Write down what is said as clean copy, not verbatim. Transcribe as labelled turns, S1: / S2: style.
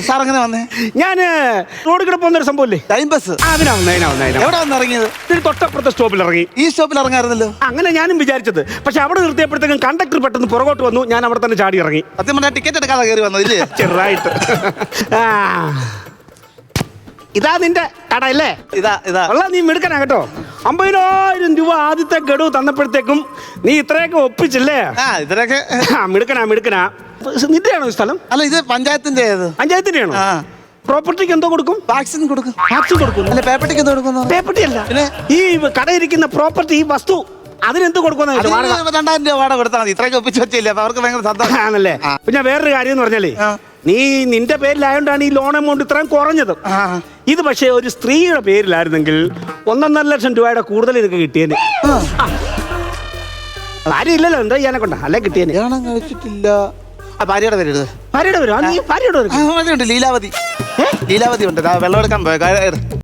S1: Sir അങ്ങനെ വന്നേ?
S2: ഞാൻ റോഡിൽ കൂടെ പോകുന്ന ഒരു സംഭവമില്ലേ,
S1: ടൈം ബസ്.
S2: അതിനാവുന്ന
S1: എവിടെ വന്ന് ഇറങ്ങിയത്?
S2: ഇതിന് തൊട്ടപ്പുറത്തെ സ്റ്റോപ്പിൽ ഇറങ്ങി.
S1: ഈ സ്റ്റോപ്പിൽ ഇറങ്ങാറുന്നല്ലോ.
S2: അങ്ങനെ ഞാനും വിചാരിച്ചത്. പക്ഷെ അവിടെ നിർത്തിയപ്പോഴത്തേക്കും കണ്ടക്ടർ പെട്ടെന്ന് പുറകോട്ട് വന്നു. ഞാൻ അവിടെ തന്നെ ചാടി ഇറങ്ങി.
S1: സത്യം പറഞ്ഞാൽ ടിക്കറ്റ് എടുക്കാതെ കയറി വന്നതില്ലേ?
S2: ചെറുതായിട്ട്. ഇതാ നിന്റെ കട അല്ലേ?
S1: ഇതാ
S2: ഉള്ള നീ മിടുക്കനാ കേട്ടോ. 50,000 രൂപ ആദ്യത്തെ ഗഡു തന്നപ്പോഴത്തേക്കും നീ ഇത്രയൊക്കെ ഒപ്പിച്ചില്ലേ?
S1: ഇതിനൊക്കെ
S2: മിടുക്കനാ. നിന്റെയാണോ ഈ സ്ഥലം?
S1: അല്ല, ഇത് പഞ്ചായത്തിന്റെ.
S2: പഞ്ചായത്തിന്റെയാണോ? പ്രോപ്പർട്ടിക്ക് എന്തോ കൊടുക്കും?
S1: വാക്സിൻ കൊടുക്കും.
S2: വാക്സിൻ കൊടുക്കും.
S1: അല്ല, പേപ്പട്ടിക്ക് എന്തോ കൊടുക്കുന്നു?
S2: പേപ്പട്ടി അല്ല, ഈ കടയിരിക്കുന്ന പ്രോപ്പർട്ടി, ഈ വസ്തു, അതിനെന്ത് കൊടുക്കുന്ന
S1: 2000 രൂപ വാടക കൊടുത്താൽ മതി. ഇത്രയൊക്കെ ഒപ്പിച്ച് വെച്ചില്ലേ, അപ്പൊ അവർക്ക് ഭയങ്കര സന്തോഷം
S2: ആണല്ലേ. പിന്നെ വേറൊരു കാര്യം എന്ന് പറഞ്ഞാലേ, നീ നിന്റെ പേരിലായോണ്ടാണ് ഈ ലോൺ എമൗണ്ട് ഇത്രയും കുറഞ്ഞത്. ഇത് പക്ഷേ ഒരു സ്ത്രീയുടെ പേരിലായിരുന്നെങ്കിൽ 1.5 ലക്ഷം രൂപയുടെ കൂടുതൽ ഇതൊക്കെ കിട്ടിയേനെ. ഭാര്യ ഇല്ലല്ലോ, എന്താ ചെയ്യാനെ കൊണ്ടാ അല്ലെ കിട്ടിയേനെ.
S1: കല്യാണം കഴിച്ചിട്ടില്ല. ഭാര്യയുടെ പേര്
S2: ഭാര്യയുടെ പേരോ? നീ ഭാര്യയുടെ പേര്?
S1: ലീലാവതി ഉണ്ട്. വെള്ളം എടുക്കാൻ പോയ